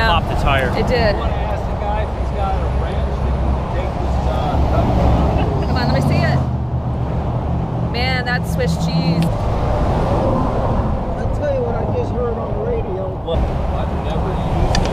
Yeah. popped the tire. It did. I want to ask the guy if he's got a wrench that can take this Come on, let me see it. Man, that's Swiss cheese. I'll tell you what I just heard on the radio. Well, I've never used that.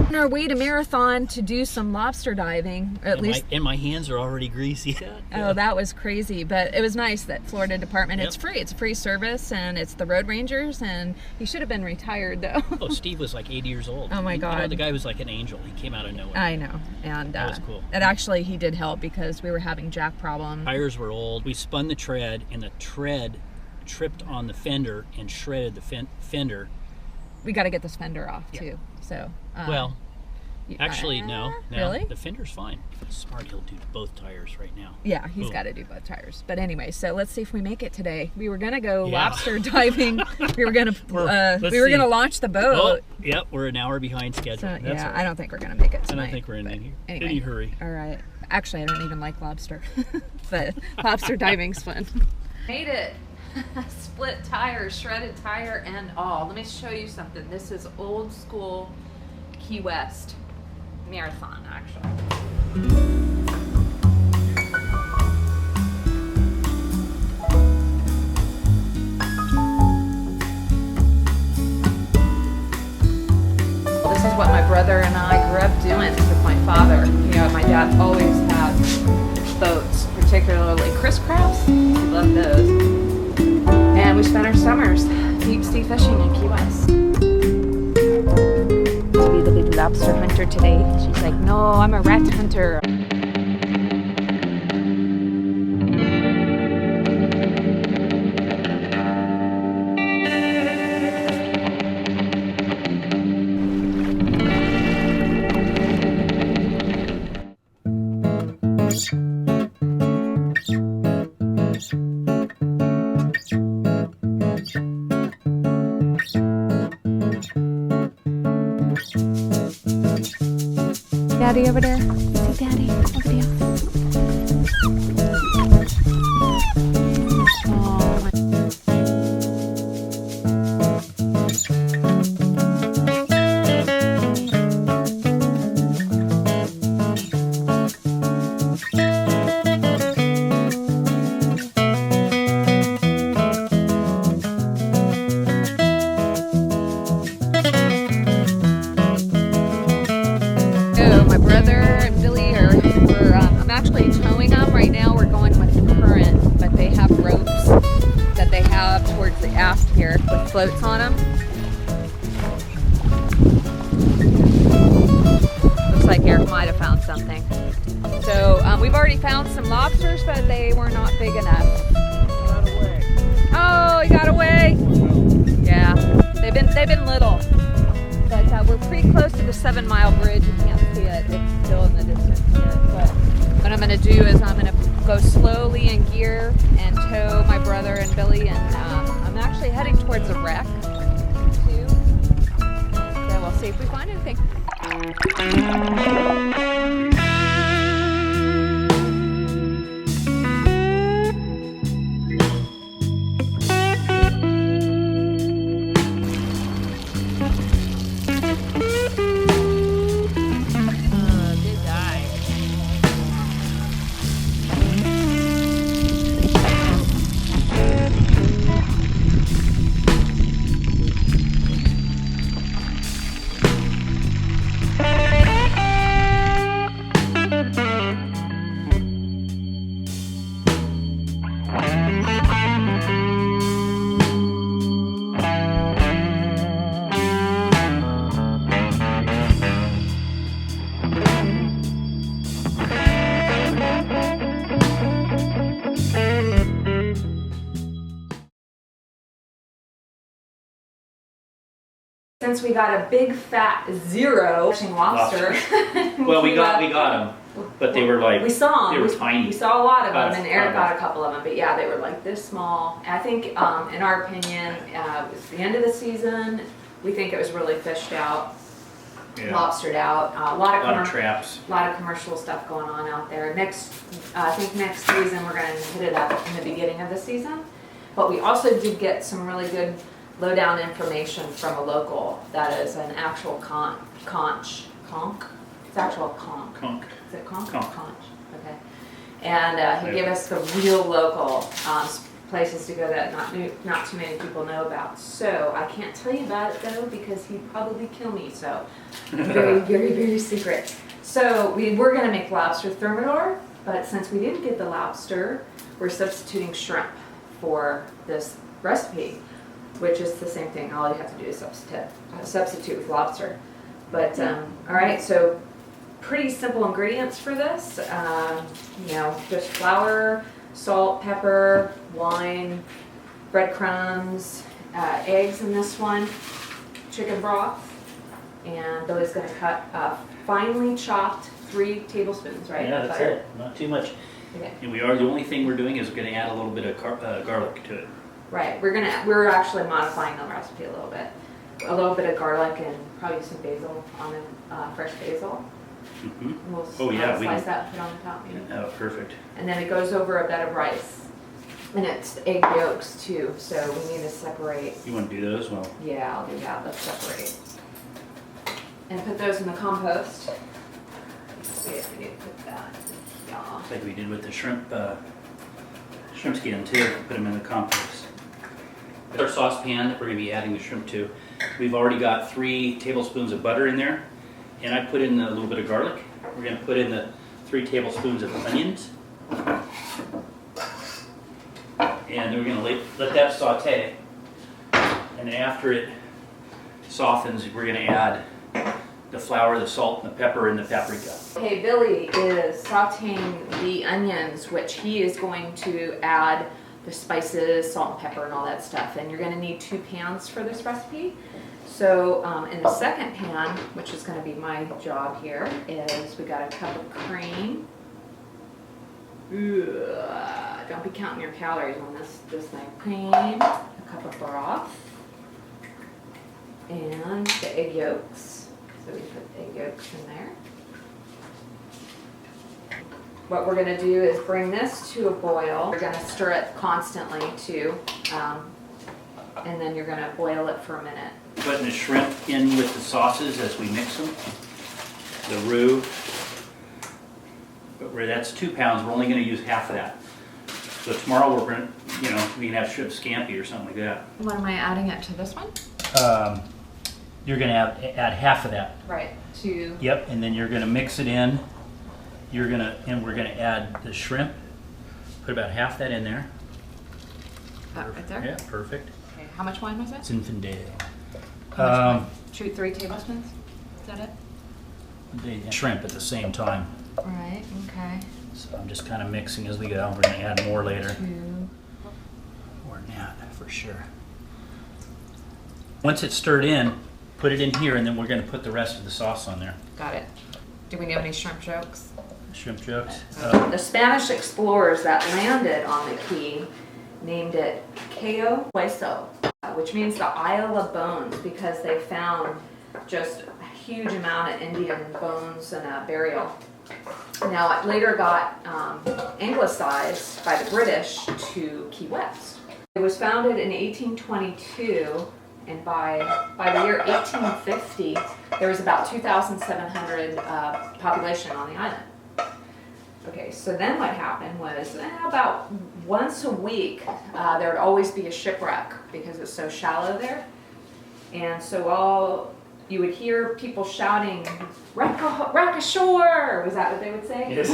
On our way to Marathon to do some lobster diving, or at least. And my hands are already greasy. Oh, that was crazy, but it was nice that Florida Department. Yep. It's free. It's a free service, and it's the Road Rangers. And he should have been retired though. Oh, Steve was like 80 years old. Oh my God. You know, the guy was like an angel. He came out of nowhere. I know, and That was cool. And actually, he did help because we were having jack problems. Tires were old. We spun the tread, and the tread tripped on the fender and shredded the fender. We got to get this fender off Yeah. too. So. Well, actually, no. Really? The fender's fine. Smart, he'll do both tires right now. Yeah, he's Boom. got to do both tires. But anyway, so let's see if we make it today. We were gonna go Yeah. lobster diving. We were gonna Let's we were see. gonna launch the boat. Oh, yep, we're an hour behind schedule. So, That's yeah, all right. I don't think we're gonna make it I tonight. don't think we're in but any, any hurry. All right. Actually, I don't even like lobster, but lobster diving's fun. Made it. Split tire, shredded tire, and all. Let me show you something. This is old school Key West Marathon, actually. This is what my brother and I grew up doing with my father. You know, my dad always had boats, particularly crisscross. We love those. And we spent our summers deep sea fishing in Key West. To be the big lobster hunter today. She's like, no, I'm a rat hunter. Daddy over there. See Daddy over there. Oh, my. My brother and Billy I'm actually towing them right now. We're going with the current, but they have ropes that they have towards the aft here with floats on them. Looks like Eric might have found something. So we've already found some lobsters, but they were not big enough. Got away. Oh, he got away. Yeah, they've been little. But we're pretty close to the 7 Mile Bridge. You can't see it. It's still in the distance here. But what I'm going to do is I'm going to go slowly in gear and tow my brother and Billy. And I'm actually heading towards a wreck, too. So we'll see if we find anything. Since we got a big fat 0 fishing lobster. Well, we got them, but they were like, we saw them. They were tiny. We saw a lot of About them, and Eric got a 5 couple of them. But yeah, they were like this small. And I think, in our opinion, it was the end of the season. We think it was really fished out, lobstered out. A lot of traps. A lot of commercial stuff going on out there. I think next season we're going to hit it up in the beginning of the season. But we also did get some really good lowdown information from a local that is an actual conch. It's actual conch. Conch. Is it conch? Conch. Conch. Okay. And he gave us the real local places to go that not too many people know about. So I can't tell you about it though because he'd probably kill me. So very, very, very secret. So we were going to make lobster thermidore, but since we didn't get the lobster, we're substituting shrimp for this recipe, which is the same thing. All you have to do is substitute with lobster. But all right, so pretty simple ingredients for this. You know, just flour, salt, pepper, wine, breadcrumbs, eggs in this one, chicken broth, and Billy's going to cut finely chopped 3 tablespoons, right? Yeah, that's it. Not too much. Okay. And the only thing we're doing is we're going to add a little bit of garlic to it. Right. We're actually modifying the recipe a little bit. A little bit of garlic and probably some basil on it, fresh basil. Mm-hmm. We'll we slice that and put on the top. Maybe. Oh, perfect. And then it goes over a bed of rice. And it's egg yolks too, so we need to separate. You want to do those? Well, Yeah, I'll do that. Let's separate. And put those in the compost. We need to put that. Yeah. like we did with the shrimp skin too. Put them in the compost. Our saucepan that we're going to be adding the shrimp to, we've already got 3 tablespoons of butter in there, and I put in a little bit of garlic. We're going to put in the 3 tablespoons of onions, and then we're going to let that saute. And after it softens, we're going to add the flour, the salt, and the pepper, and the paprika. Okay, Billy is sauteing the onions, which he is going to add the spices, salt and pepper, and all that stuff. And you're going to need 2 pans for this recipe. So in the second pan, which is going to be my job here, is we got a cup of cream. Ugh, don't be counting your calories on this thing. Cream, a cup of broth, and the egg yolks. So we put egg yolks in there. What we're going to do is bring this to a boil. You're going to stir it constantly too, and then you're going to boil it for a minute. Putting the shrimp in with the sauces as we mix them. The roux. But that's 2 pounds. We're only going to use half of that. So tomorrow we're going to, we can have shrimp scampi or something like that. What am I adding it to this one? You're going to add half of that. Right. To. Yep, and then you're going to mix it in. We're going to add the shrimp. Put about half that in there. That right there? Yeah, perfect. Okay. How much wine was it? Zinfandel. How much wine? 3 tablespoons? Is that it? The shrimp at the same time. Right. Okay. So I'm just kind of mixing as we go. We're going to add more later. 2. Or not, for sure. Once it's stirred in, put it in here, and then we're going to put the rest of the sauce on there. Got it. Do we know any shrimp jokes? Shrimp jokes. The Spanish explorers that landed on the key named it Cayo Hueso, which means the Isle of Bones, because they found just a huge amount of Indian bones and a burial. Now it later got anglicized by the British to Key West. It was founded in 1822, and by the year 1850, there was about 2,700 population on the island. Okay, so then what happened was about once a week, there would always be a shipwreck because it's so shallow there. And so you would hear people shouting, wreck ashore! Was that what they would say? Yes.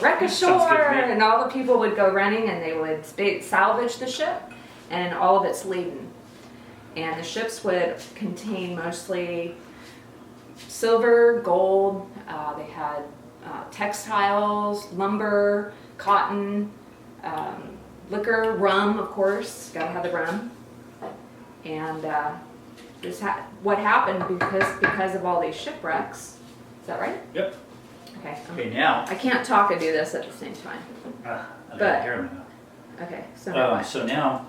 Wreck ashore! Sounds good to me. And all the people would go running and they would salvage the ship, and all of it's laden. And the ships would contain mostly silver, gold, they had textiles, lumber, cotton, liquor, rum, of course, gotta have the rum. And what happened because of all these shipwrecks, is that right? Yep. Okay. Okay, now. I can't talk and do this at the same time. I But- got hear me now. Okay, so now what? So now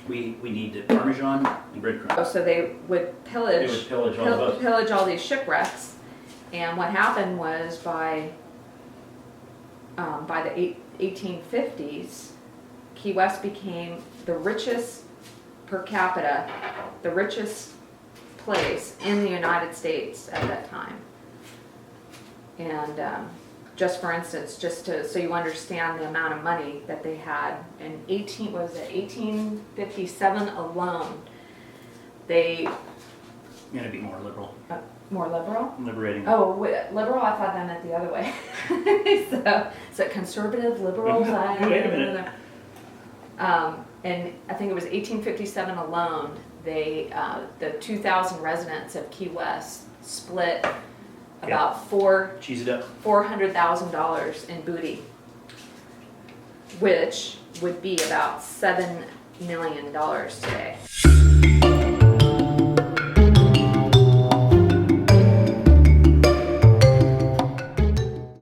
we need the Parmesan and breadcrumbs. Oh, so they would pillage, They would pillage all of us. pillage all these shipwrecks, and what happened was by the 1850s, Key West became the richest per capita, the richest place in the United States at that time. And just for instance, so you understand the amount of money that they had in 1857 alone, they You gotta be more liberal. more liberal. Liberating. Oh, liberal. I thought that meant the other way. So conservative liberals. Wait a minute. And I think it was 1857 alone. They the 2,000 residents of Key West split about Cheese it up. $400,000 in booty, which would be about $7 million today.